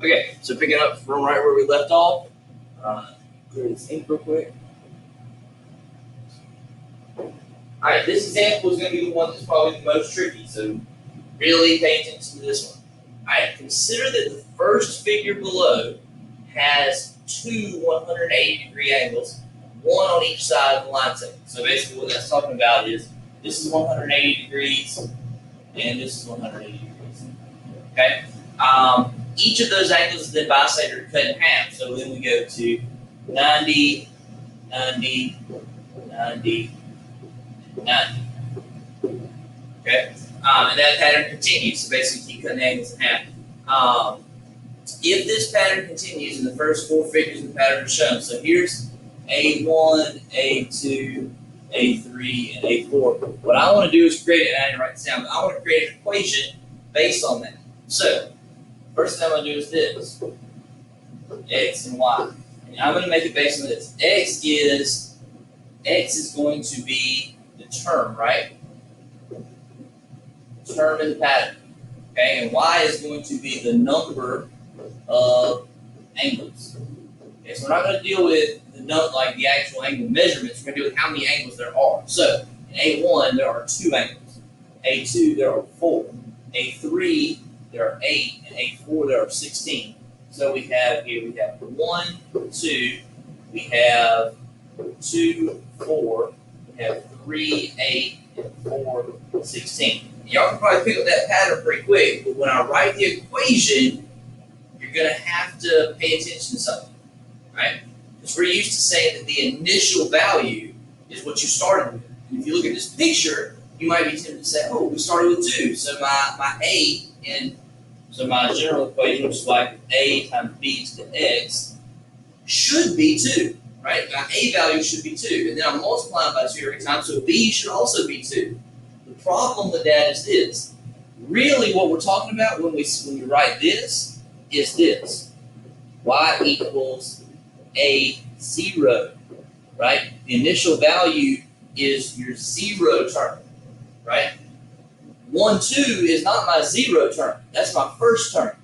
Okay, so picking up from right where we left off, clear this ink real quick. Alright, this example is going to be the one that's probably the most tricky, so really pay attention to this one. Alright, consider that the first figure below has two 180-degree angles, one on each side of the line segment. So basically what that's talking about is this is 180 degrees, and this is 180 degrees. Okay? Each of those angles is then bisected or cut in half. So then we go to 90, 90, 90, 90. Okay? And that pattern continues. So basically keep cutting the angles in half. If this pattern continues in the first four figures of the pattern are shown, so here's A1, A2, A3, and A4. What I want to do is create, and I didn't write this down, but I want to create an equation based on that. So, first thing I'm going to do is this, X and Y. And I'm going to make it based on this. X is going to be the term, right? Term in the pattern. Okay, and Y is going to be the number of angles. Okay, so we're not going to deal with the actual angle measurements. We're going to deal with how many angles there are. So in A1 there are 2 angles. A2 there are 4. A3 there are 8, and A4 there are 16. So we have 1, 2, we have 2, 4, we have 3, 8, and 4, 16. Y'all can probably pick up that pattern pretty quick, but when I write the equation, you're going to have to pay attention to something, right? Because we're used to saying that the initial value is what you started with. And if you look at this picture, you might be tempted to say, oh, we started with 2. So my A, so my general equation, which is like A times B to the X, should be 2, right? My A value should be 2. And then I'm multiplying by 2 every time, so B should also be 2. The problem with that is this. Really what we're talking about when we write this is this. Y equals A0, right? The initial value is your 0 term, right? 1, 2 is not my 0 term. That's my first term.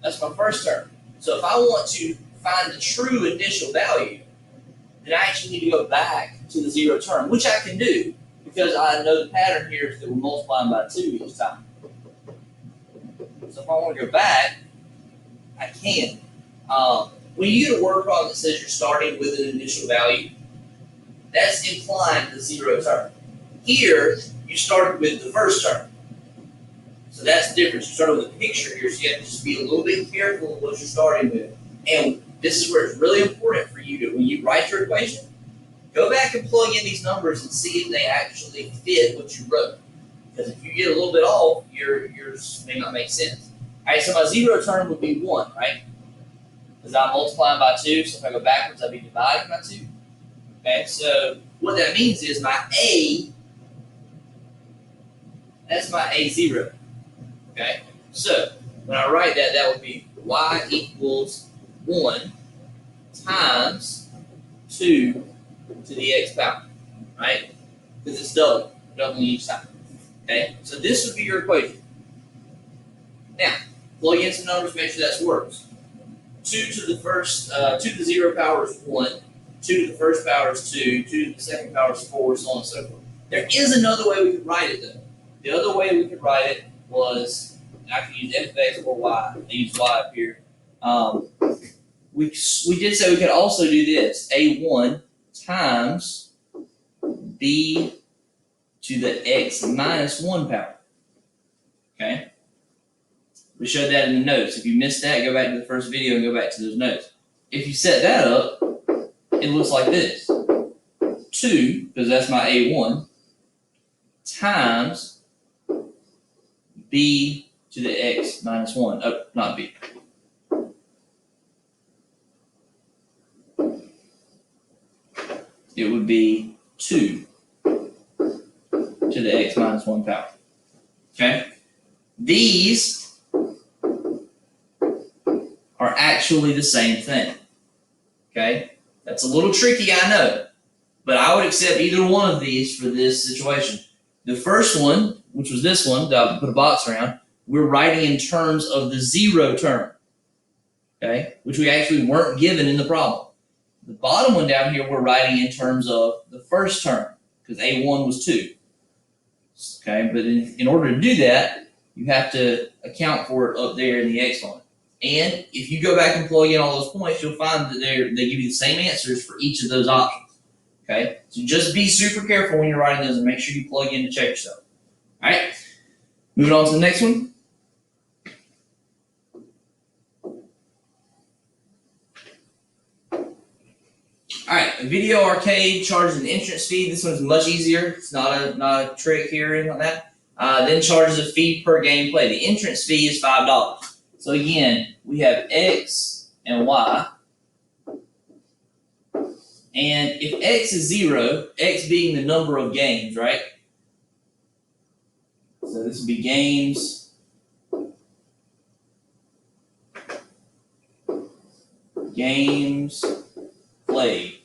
That's my first term. So if I want to find the true initial value, then I actually need to go back to the 0 term, which I can do because I know the pattern here is that we're multiplying by 2 each time. So if I want to go back, I can. When you get a word problem that says you're starting with an initial value, that's implying the 0 term. Here, you started with the first term. So that's the difference. You started with a picture here, so you have to just be a little bit careful of what you're starting with. And this is where it's really important for you to, when you write your equation, go back and plug in these numbers and see if they actually fit what you wrote. Because if you get a little bit off, yours may not make sense. All right, so my 0 term would be 1, right? Because I'm multiplying by 2, so if I go backwards, I'd be dividing by 2. Okay, so what that means is my A, that's my A0. Okay, so when I write that, that would be Y equals 1 times 2 to the X power, right? Because it's doubling each time. Okay, so this would be your equation. Now, plug in some numbers, make sure that works. 2 to the 0 power is 1. 2 to the first power is 2. 2 to the second power is 4, so on and so forth. There is another way we could write it, though. The other way we could write it was, I could use f of x or y. I use y up here. We did say we could also do this. A1 times b to the x minus 1 power. Okay? We showed that in the notes. If you missed that, go back to the first video and go back to those notes. If you set that up, it looks like this. 2, because that's my A1, times b to the x minus 1. Oh, not b. It would be 2 to the x minus 1 power. Okay? These are actually the same thing. Okay? That's a little tricky, I know. But I would accept either one of these for this situation. The first one, which was this one that I put a box around, we're writing in terms of the 0 term. okay, which we actually weren't given in the problem. The bottom one down here, we're writing in terms of the first term, because A1 was 2. Okay, but in order to do that, you have to account for it up there in the exponent. And if you go back and plug in all those points, you'll find that they give you the same answers for each of those options. Okay, so just be super careful when you're writing those and make sure you plug in to check yourself. All right, moving on to the next one. All right, a video arcade charges an entrance fee. This one's much easier. It's not a trick here or anything like that. Then charges a fee per game play. The entrance fee is $5. So again, we have X and Y. And if X is 0, X being the number of games, right? So this would be games played.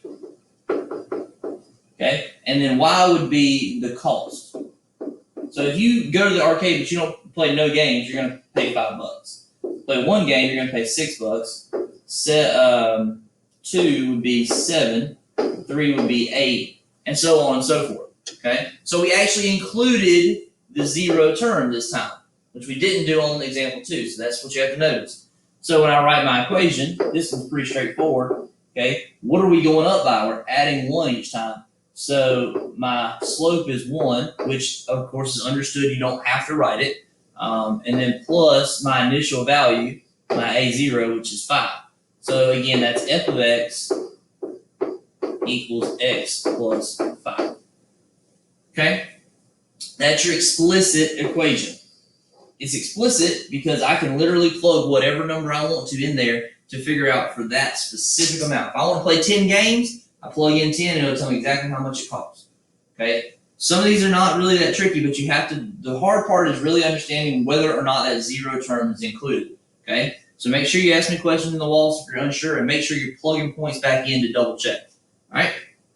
Okay, and then Y would be the cost. So if you go to the arcade but you don't play no games, you're gonna pay $5. Play one game, you're gonna pay $6. 2 would be 7. 3 would be 8, and so on and so forth. Okay, so we actually included the 0 term this time, which we didn't do on example 2. So that's what you have to notice. So when I write my equation, this is pretty straightforward. Okay, what are we going up by? We're adding 1 each time. So my slope is 1, which of course is understood. You don't have to write it. And then plus my initial value, my A0, which is 5. So again, that's f of x equals x plus 5. Okay? That's your explicit equation. It's explicit because I can literally plug whatever number I want to in there to figure out for that specific amount. If I want to play 10 games, I plug in 10 and it'll tell me exactly how much it costs. Okay? Some of these are not really that tricky, but you have to, the hard part is really understanding whether or not that 0 term is included. Okay? So make sure you ask me questions in the walls if you're unsure, and make sure you're plugging points back in to double check. All right?